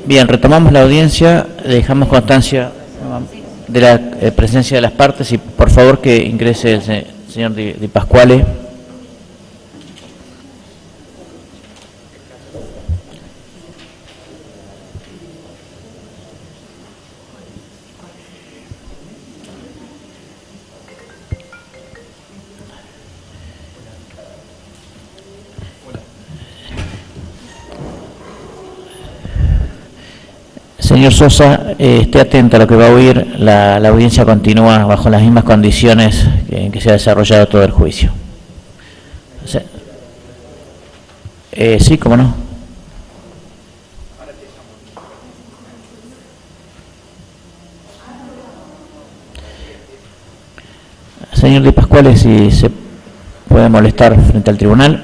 Bien, retomamos la audiencia, dejamos constancia de la presencia de las partes y por favor que ingrese el señor Di Pasquale. Señor Sosa, esté atento a lo que va a oír. La audiencia continúa bajo las mismas condiciones en que se ha desarrollado todo el juicio. Sí, cómo no. Señor Di Pasquale, si se puede molestar frente al tribunal.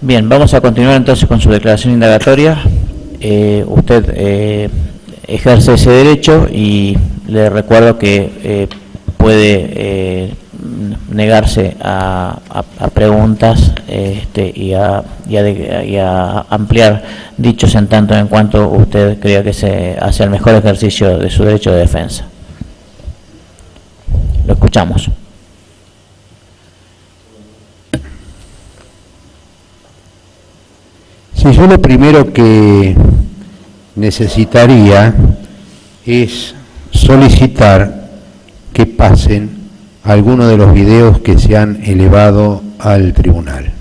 Bien, vamos a continuar entonces con su declaración indagatoria. Usted ejerce ese derecho y le recuerdo que puede negarse a preguntas y a ampliar dichos en tanto en cuanto usted crea que se hace el mejor ejercicio de su derecho de defensa. Lo escuchamos. Sí, yo lo primero que necesitaría es solicitar que pasen algunos de los videos que se han elevado al tribunal.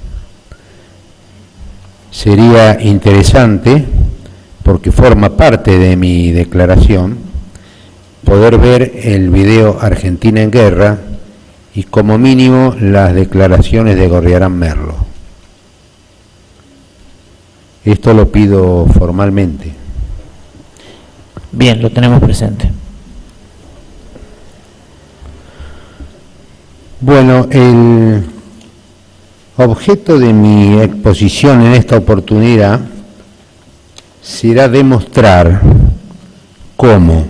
Sería interesante, porque forma parte de mi declaración, poder ver el video Argentina en Guerra y como mínimo las declaraciones de Gorriarán Merlo. Esto lo pido formalmente. Bien, lo tenemos presente. Bueno, el objeto de mi exposición en esta oportunidad será demostrar cómo,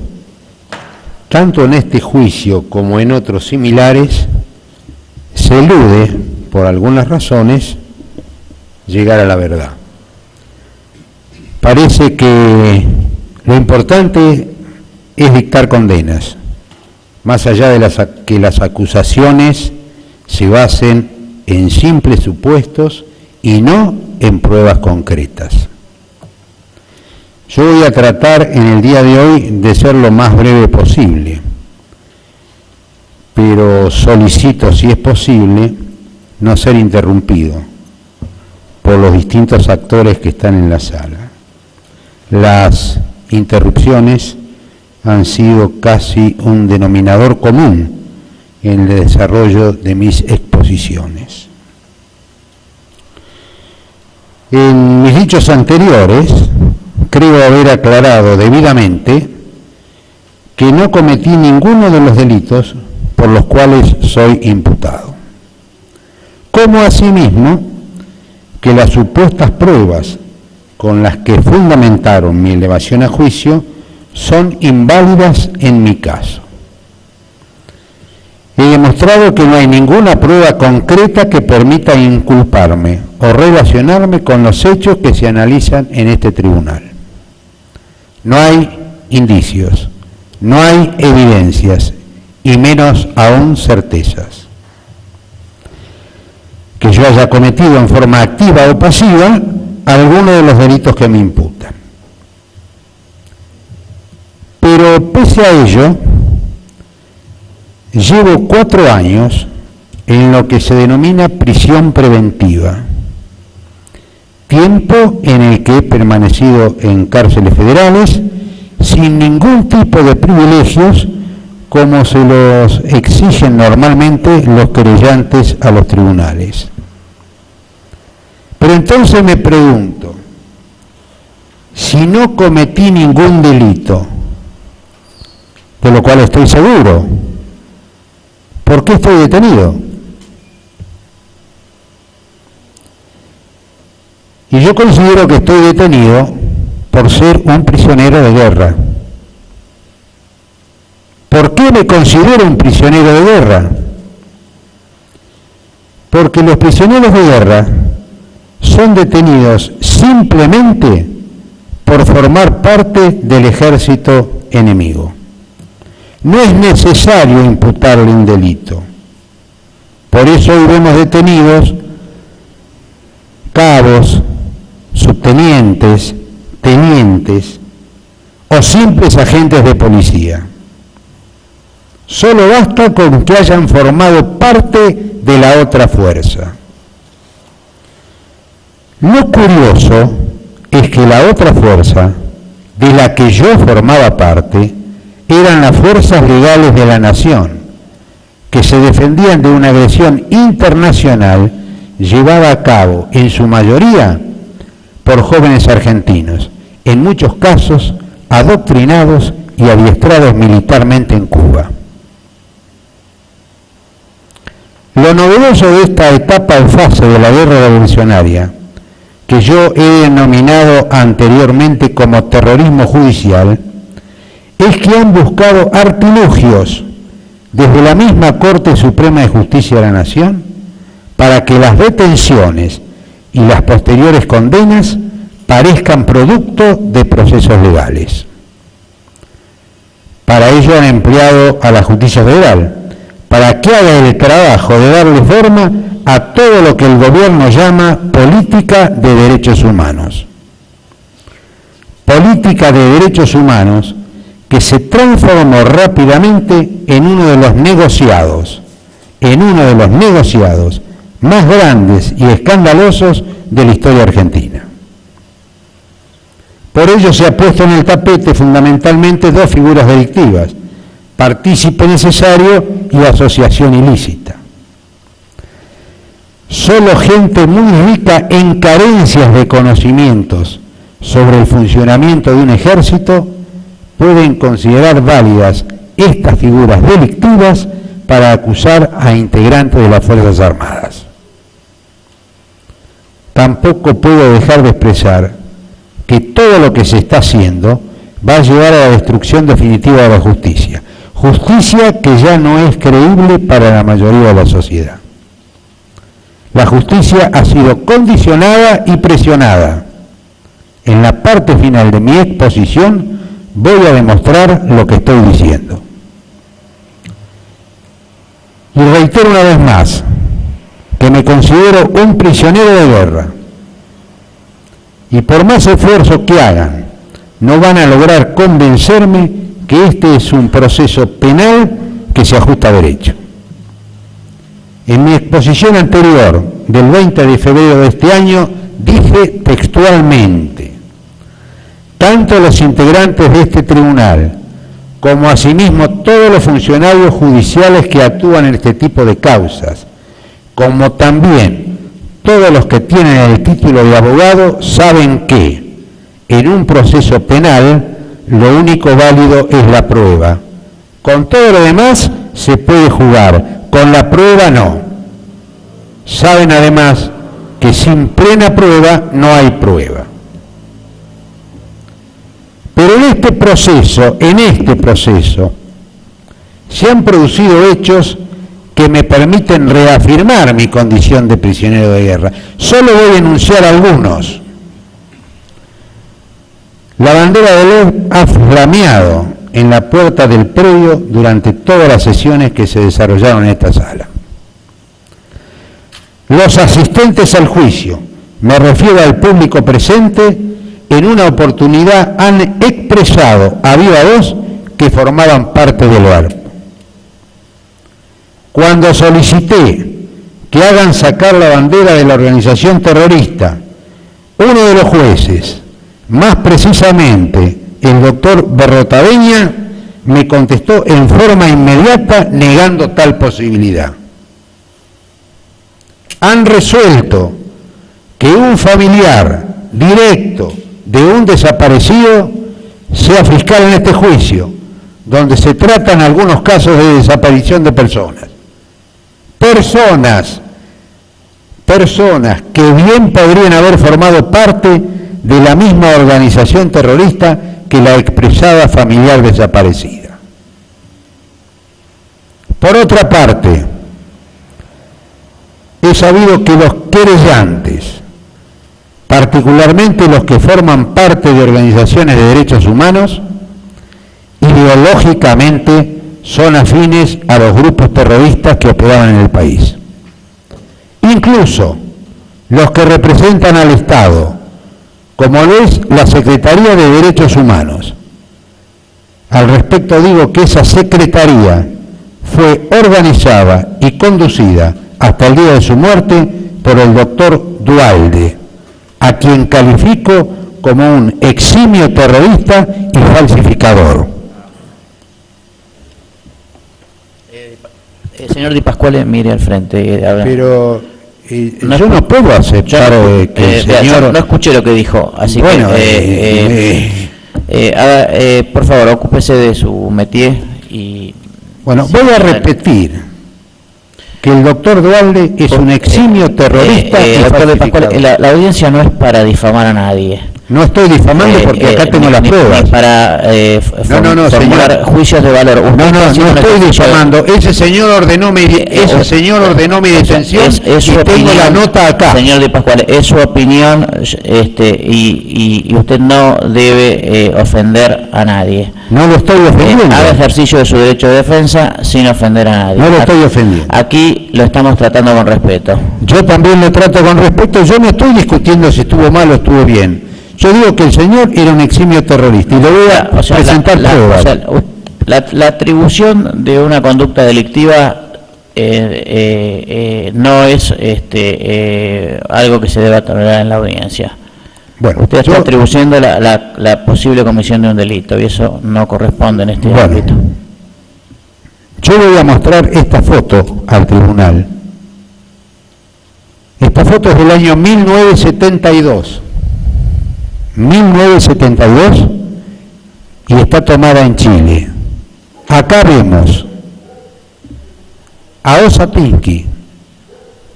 tanto en este juicio como en otros similares, se elude, por algunas razones, llegar a la verdad. Parece que lo importante es dictar condenas, más allá de que las acusaciones se basen en simples supuestos y no en pruebas concretas. Yo voy a tratar en el día de hoy de ser lo más breve posible, pero solicito, si es posible, no ser interrumpido por los distintos actores que están en la sala. Las interrupciones han sido casi un denominador común en el desarrollo de mis exposiciones. En mis dichos anteriores, creo haber aclarado debidamente que no cometí ninguno de los delitos por los cuales soy imputado, como asimismo que las supuestas pruebas con las que fundamentaron mi elevación a juicio son inválidas en mi caso. He demostrado que no hay ninguna prueba concreta que permita inculparme o relacionarme con los hechos que se analizan en este tribunal. No hay indicios, no hay evidencias y menos aún certezas. Que yo haya cometido en forma activa o pasiva algunos de los delitos que me imputan. Pero pese a ello, llevo 4 años en lo que se denomina prisión preventiva, tiempo en el que he permanecido en cárceles federales sin ningún tipo de privilegios como se los exigen normalmente los querellantes a los tribunales. Pero entonces me pregunto, si no cometí ningún delito, de lo cual estoy seguro, ¿por qué estoy detenido? Y yo considero que estoy detenido por ser un prisionero de guerra. ¿Por qué me considero un prisionero de guerra? Porque los prisioneros de guerra son detenidos simplemente por formar parte del ejército enemigo. No es necesario imputarle un delito. Por eso hoy vemos detenidos cabos, subtenientes, tenientes o simples agentes de policía. Solo basta con que hayan formado parte de la otra fuerza. Lo curioso es que la otra fuerza, de la que yo formaba parte, eran las fuerzas legales de la nación, que se defendían de una agresión internacional llevada a cabo, en su mayoría, por jóvenes argentinos, en muchos casos adoctrinados y adiestrados militarmente en Cuba. Lo novedoso de esta etapa en fase de la guerra revolucionaria, que yo he denominado anteriormente como terrorismo judicial, es que han buscado artilugios desde la misma Corte Suprema de Justicia de la Nación para que las detenciones y las posteriores condenas parezcan producto de procesos legales. Para ello han empleado a la justicia federal, para que haga el trabajo de darle forma a todo lo que el gobierno llama política de derechos humanos. Política de derechos humanos que se transformó rápidamente en uno de los negociados más grandes y escandalosos de la historia argentina. Por ello se ha puesto en el tapete fundamentalmente dos figuras delictivas: partícipe necesario y asociación ilícita. Solo gente muy rica en carencias de conocimientos sobre el funcionamiento de un ejército pueden considerar válidas estas figuras delictivas para acusar a integrantes de las Fuerzas Armadas. Tampoco puedo dejar de expresar que todo lo que se está haciendo va a llevar a la destrucción definitiva de la justicia. Justicia que ya no es creíble para la mayoría de la sociedad. La justicia ha sido condicionada y presionada. En la parte final de mi exposición voy a demostrar lo que estoy diciendo. Y reitero una vez más que me considero un prisionero de guerra. Y por más esfuerzo que hagan, no van a lograr convencerme que este es un proceso penal que se ajusta a derecho. En mi exposición anterior, del 20 de febrero de este año, dije textualmente: tanto los integrantes de este tribunal, como asimismo todos los funcionarios judiciales que actúan en este tipo de causas, como también todos los que tienen el título de abogado, saben que en un proceso penal lo único válido es la prueba. Con todo lo demás se puede jugar, con la prueba no. Saben además que sin plena prueba no hay prueba. Pero en este proceso, se han producido hechos que me permiten reafirmar mi condición de prisionero de guerra. Solo voy a enunciar algunos. La bandera de ley ha flameado en la puerta del predio durante todas las sesiones que se desarrollaron en esta sala. Los asistentes al juicio, me refiero al público presente, en una oportunidad han expresado a viva voz que formaban parte del OARP. Cuando solicité que hagan sacar la bandera de la organización terrorista, uno de los jueces, más precisamente el doctor Berrotaveña, me contestó en forma inmediata negando tal posibilidad. Han resuelto que un familiar directo de un desaparecido sea fiscal en este juicio, donde se tratan algunos casos de desaparición de personas. Personas que bien podrían haber formado parte de la misma organización terrorista que la expresada familiar desaparecida. Por otra parte, he sabido que los querellantes, particularmente los que forman parte de organizaciones de derechos humanos, ideológicamente son afines a los grupos terroristas que operaban en el país. Incluso los que representan al Estado, como lo es la Secretaría de Derechos Humanos. Al respecto digo que esa Secretaría fue organizada y conducida hasta el día de su muerte por el doctor Duhalde, a quien califico como un eximio terrorista y falsificador. Señor Di Pasquale, mire al frente. Pero yo no puedo aceptar que el señor... No escuché lo que dijo, así bueno, que... por favor, ocúpese de su métier y... Bueno, voy a repetir que el doctor Duhalde es un eximio terrorista y falsificador. La audiencia no es para difamar a nadie. No estoy difamando porque acá tengo las pruebas. Ni para formular juicios de valor. No estoy difamando. Ese señor ordenó mi detención y tengo la nota acá. Señor Di Pasquale, es su opinión y usted no debe ofender a nadie. No lo estoy ofendiendo. Haga ejercicio de su derecho de defensa sin ofender a nadie. No lo estoy ofendiendo. Aquí lo estamos tratando con respeto. Yo también lo trato con respeto. Yo no estoy discutiendo si estuvo mal o estuvo bien. Yo digo que el señor era un eximio terrorista y le voy a presentar pruebas. La atribución de una conducta delictiva no es algo que se deba tolerar en la audiencia. Bueno, usted está atribuyendo la posible comisión de un delito y eso no corresponde en este ámbito. Yo voy a mostrar esta foto al tribunal. Esta foto es del año 1972. 1972 y está tomada en Chile. Acá vemos a Osatinski,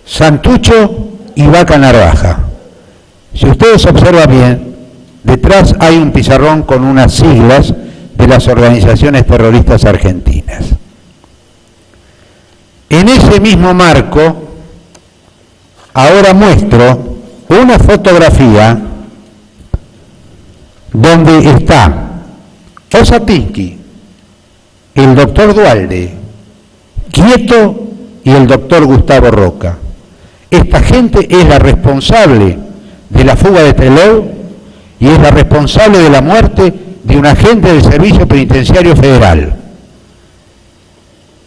Santucho y Vaca Narvaja. Si ustedes observan bien, detrás hay un pizarrón con unas siglas de las organizaciones terroristas argentinas. En ese mismo marco, ahora muestro una fotografía donde está Osatinski, el doctor Duhalde, Quieto y el doctor Gustavo Roca. Esta gente es la responsable de la fuga de Trelew y es la responsable de la muerte de un agente del Servicio Penitenciario Federal.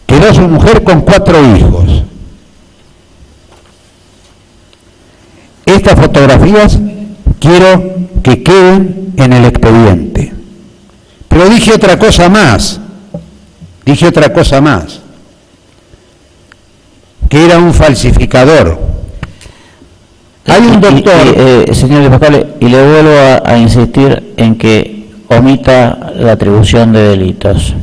Quedó su mujer con 4 hijos. Estas fotografías quiero que queden en el expediente. Pero dije otra cosa más, que era un falsificador. Hay un doctor... señor Di Pasquale, y le vuelvo a insistir en que omita la atribución de delitos.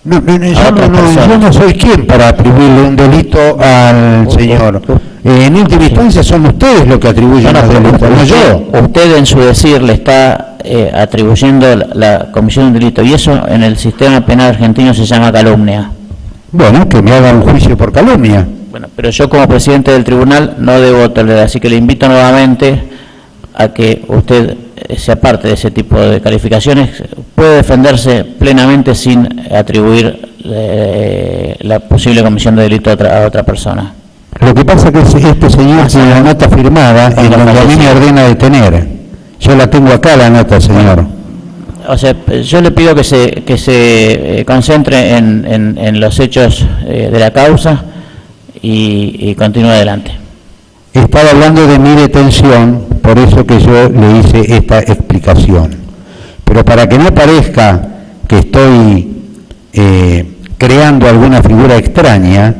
Yo no soy quien para atribuirle un delito al señor. En última instancia son ustedes los que atribuyen los delitos, no yo. Usted en su decir le está atribuyendo la comisión de un delito, y eso en el sistema penal argentino se llama calumnia. Bueno, que me haga un juicio por calumnia. Bueno, pero yo como presidente del tribunal no debo tolerar, así que le invito nuevamente a que usted sea parte de ese tipo de calificaciones. Puede defenderse plenamente sin atribuir la posible comisión de delito a otra persona. Lo que pasa es que este señor tiene la nota firmada y donde a mí me ordena detener. Yo la tengo acá, la nota, señor. O sea, yo le pido que se concentre en los hechos de la causa y continúe adelante. Estaba hablando de mi detención por eso que yo le hice esta explicación. Pero para que no parezca que estoy creando alguna figura extraña,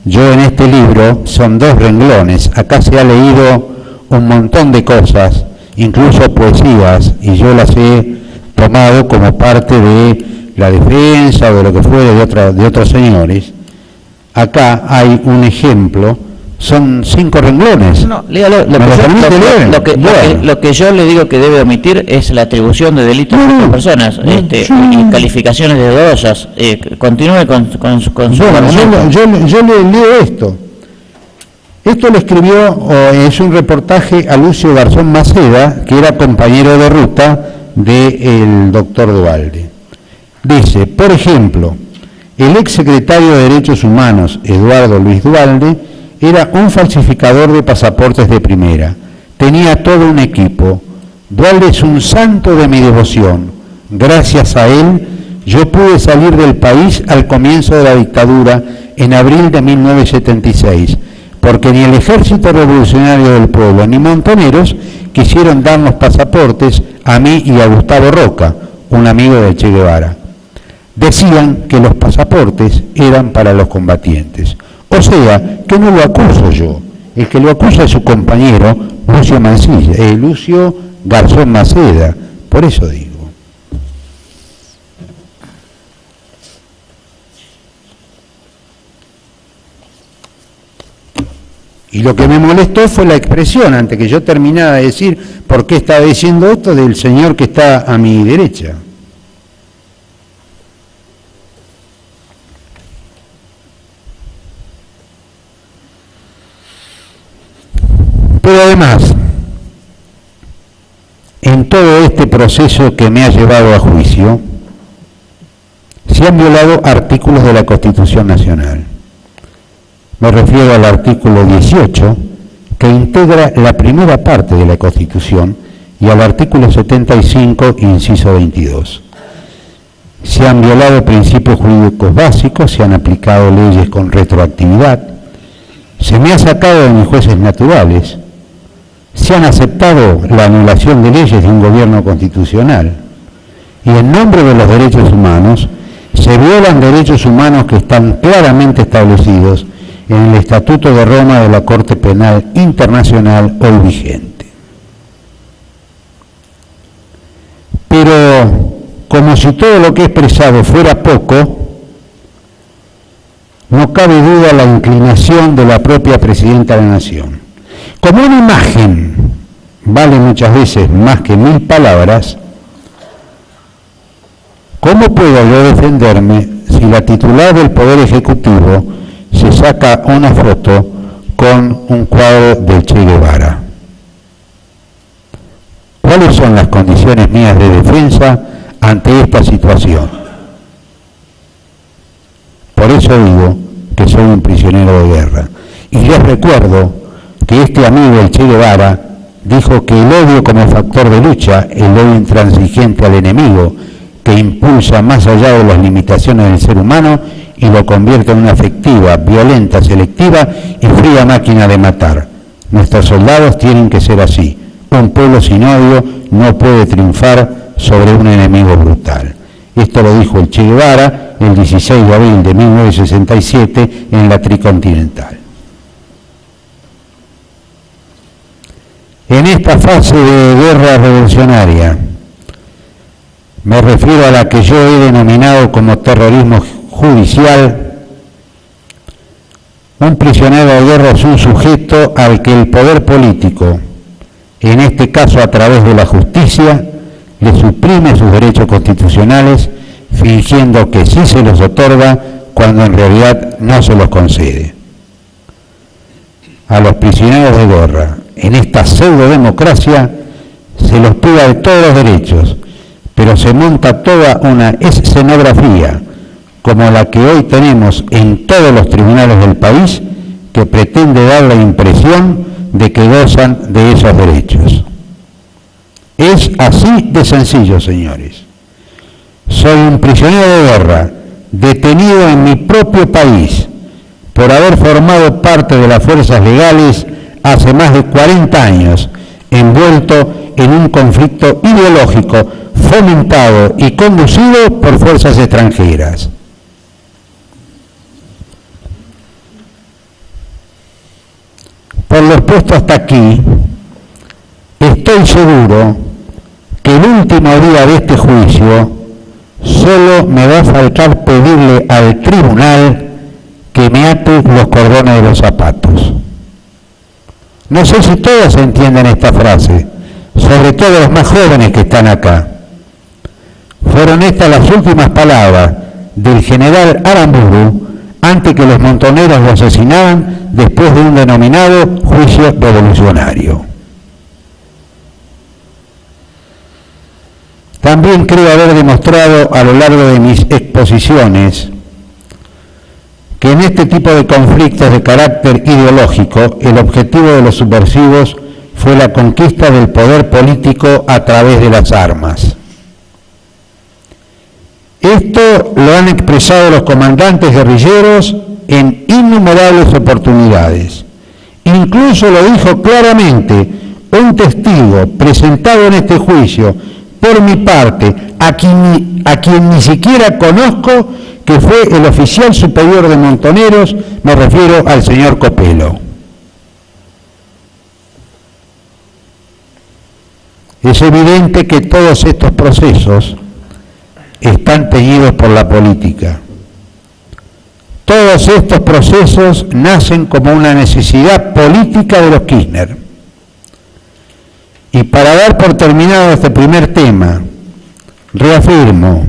yo en este libro son 2 renglones, acá se ha leído un montón de cosas, incluso poesías, y yo las he tomado como parte de la defensa o de lo que fuere de otros señores. Acá hay un ejemplo, son 5 renglones. No, léalo, lo que yo le digo que debe omitir es la atribución de delitos a otras personas, y calificaciones de dudosas. Continúe con su argumento. Yo le leo esto. Esto lo escribió, es un reportaje a Lucio Garzón Maceda, que era compañero de ruta del doctor Duhalde. Dice, por ejemplo, el ex secretario de Derechos Humanos, Eduardo Luis Duhalde, era un falsificador de pasaportes de primera. Tenía todo un equipo. Duhalde es un santo de mi devoción. Gracias a él, yo pude salir del país al comienzo de la dictadura en abril de 1976, porque ni el Ejército Revolucionario del Pueblo ni Montoneros quisieron darnos pasaportes a mí y a Gustavo Roca, un amigo de Che Guevara. Decían que los pasaportes eran para los combatientes. O sea, que no lo acuso yo, el que lo acusa es su compañero Lucio Garzón Maceda, por eso digo. Y lo que me molestó fue la expresión, antes que yo terminara de decir por qué estaba diciendo esto, del señor que está a mi derecha. Pero además, en todo este proceso que me ha llevado a juicio, se han violado artículos de la Constitución Nacional. Me refiero al artículo 18, que integra la primera parte de la Constitución, y al artículo 75, inciso 22. Se han violado principios jurídicos básicos, se han aplicado leyes con retroactividad, se me ha sacado de mis jueces naturales, se han aceptado la anulación de leyes de un gobierno constitucional, y en nombre de los derechos humanos se violan derechos humanos que están claramente establecidos en el Estatuto de Roma de la Corte Penal Internacional hoy vigente. Pero, como si todo lo que he expresado fuera poco, no cabe duda la inclinación de la propia Presidenta de la Nación. Como una imagen vale muchas veces más que 1000 palabras, ¿cómo puedo yo defenderme si la titular del Poder Ejecutivo se saca una foto con un cuadro de Che Guevara? ¿Cuáles son las condiciones mías de defensa ante esta situación? Por eso digo que soy un prisionero de guerra. Y les recuerdo que este amigo, el Che Guevara, dijo que el odio como factor de lucha, el odio intransigente al enemigo, que impulsa más allá de las limitaciones del ser humano y lo convierte en una efectiva, violenta, selectiva y fría máquina de matar. Nuestros soldados tienen que ser así. Un pueblo sin odio no puede triunfar sobre un enemigo brutal. Esto lo dijo el Che Guevara el 16 de abril de 1967 en la Tricontinental. En esta fase de guerra revolucionaria, me refiero a la que yo he denominado como terrorismo judicial, un prisionero de guerra es un sujeto al que el poder político, en este caso a través de la justicia, le suprime sus derechos constitucionales, fingiendo que sí se los otorga cuando en realidad no se los concede. A los prisioneros de guerra, en esta pseudo-democracia, se los priva de todos los derechos, pero se monta toda una escenografía, como la que hoy tenemos en todos los tribunales del país, que pretende dar la impresión de que gozan de esos derechos. Es así de sencillo, señores. Soy un prisionero de guerra, detenido en mi propio país, por haber formado parte de las fuerzas legales hace más de 40 años, envuelto en un conflicto ideológico fomentado y conducido por fuerzas extranjeras. Por lo expuesto hasta aquí, estoy seguro que el último día de este juicio solo me va a faltar pedirle al tribunal que me ate los cordones de los zapatos. No sé si todos entienden esta frase, sobre todo los más jóvenes que están acá. Fueron estas las últimas palabras del general Aramburu antes que los montoneros lo asesinaran después de un denominado juicio revolucionario. También creo haber demostrado a lo largo de mis exposiciones que en este tipo de conflictos de carácter ideológico el objetivo de los subversivos fue la conquista del poder político a través de las armas. Esto lo han expresado los comandantes guerrilleros en innumerables oportunidades. Incluso lo dijo claramente un testigo presentado en este juicio por mi parte, a quien ni siquiera conozco, que fue el oficial superior de Montoneros, me refiero al señor Copelo. Es evidente que todos estos procesos están teñidos por la política. Todos estos procesos nacen como una necesidad política de los Kirchner. Y para dar por terminado este primer tema, reafirmo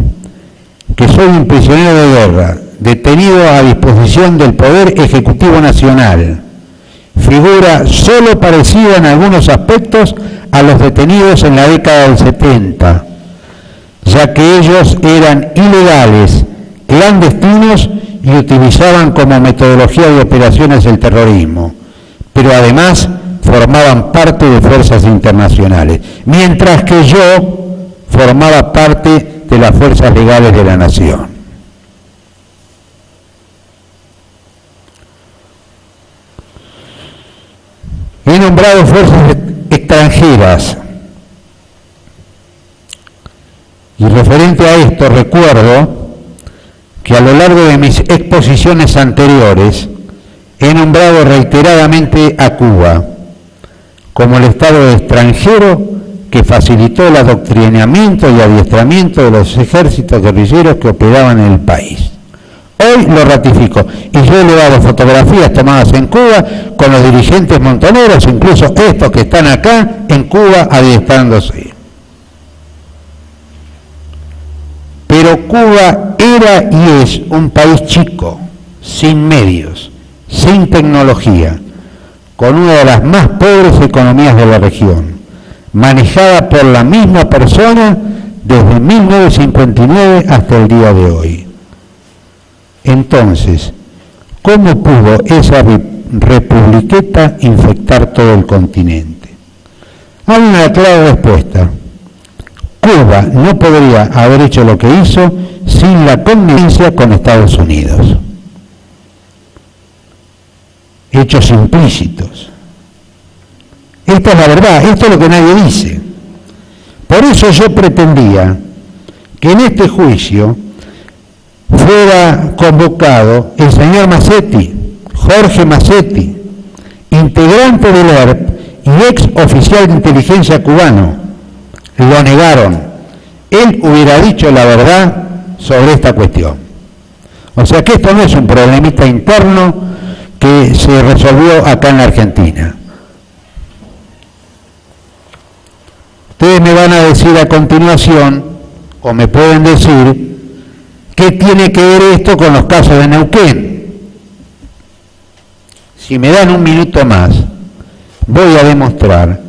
que soy un prisionero de guerra, detenido a disposición del Poder Ejecutivo Nacional, figura solo parecida en algunos aspectos a los detenidos en la década del 70, ya que ellos eran ilegales, clandestinos y utilizaban como metodología de operaciones el terrorismo, pero además formaban parte de fuerzas internacionales, mientras que yo formaba parte de las fuerzas legales de la nación. He nombrado fuerzas extranjeras y referente a esto recuerdo que a lo largo de mis exposiciones anteriores he nombrado reiteradamente a Cuba como el Estado extranjero que facilitó el adoctrinamiento y adiestramiento de los ejércitos guerrilleros que operaban en el país. Hoy lo ratifico y yo he llevado fotografías tomadas en Cuba con los dirigentes montoneros, incluso estos que están acá en Cuba adiestrándose. Pero Cuba era y es un país chico, sin medios, sin tecnología, con una de las más pobres economías de la región, manejada por la misma persona desde 1959 hasta el día de hoy. Entonces, ¿cómo pudo esa republiqueta infectar todo el continente? Hay una clara respuesta. Cuba no podría haber hecho lo que hizo sin la connivencia con Estados Unidos. Hechos implícitos. Esta es la verdad, esto es lo que nadie dice. Por eso yo pretendía que en este juicio fuera convocado el señor Massetti, Jorge Massetti, integrante del ERP y ex oficial de inteligencia cubano. Lo negaron. Él hubiera dicho la verdad sobre esta cuestión. O sea que esto no es un problemita interno que se resolvió acá en la Argentina. Ustedes me van a decir a continuación, o me pueden decir, ¿qué tiene que ver esto con los casos de Neuquén? Si me dan un minuto más, voy a demostrar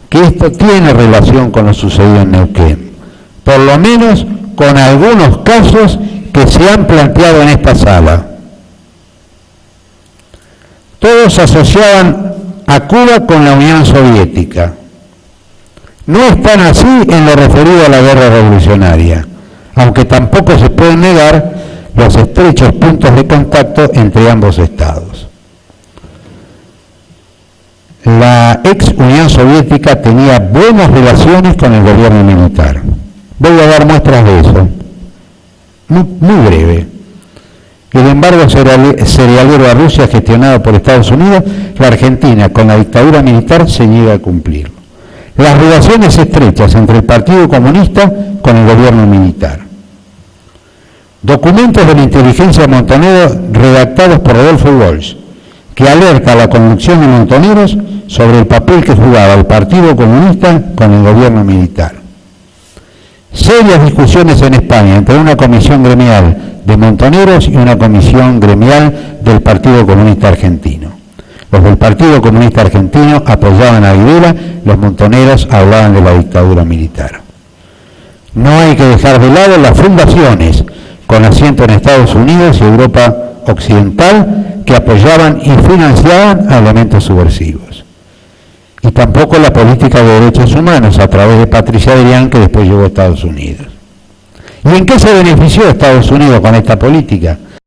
que esto tiene relación con lo sucedido en Neuquén, por lo menos con algunos casos que se han planteado en esta sala. Todos asociaban a Cuba con la Unión Soviética. No es tan así en lo referido a la guerra revolucionaria, aunque tampoco se pueden negar los estrechos puntos de contacto entre ambos estados. la ex Unión Soviética tenía buenas relaciones con el gobierno militar. Voy a dar muestras de eso, muy breve. El embargo cerealero a Rusia gestionado por Estados Unidos, la Argentina con la dictadura militar se niega a cumplirlo. Las relaciones estrechas entre el Partido Comunista con el gobierno militar. Documentos de la inteligencia de Montonero redactados por Rodolfo Walsh, que alerta a la conducción de Montoneros sobre el papel que jugaba el Partido Comunista con el gobierno militar. Serias discusiones en España entre una comisión gremial de Montoneros y una comisión gremial del Partido Comunista Argentino. Los del Partido Comunista Argentino apoyaban a Videla, los Montoneros hablaban de la dictadura militar. No hay que dejar de lado las fundaciones con asiento en Estados Unidos y Europa Occidental que apoyaban y financiaban a elementos subversivos. Y tampoco la política de derechos humanos a través de Patricia Adrián, que después llegó a Estados Unidos. ¿Y en qué se benefició Estados Unidos con esta política?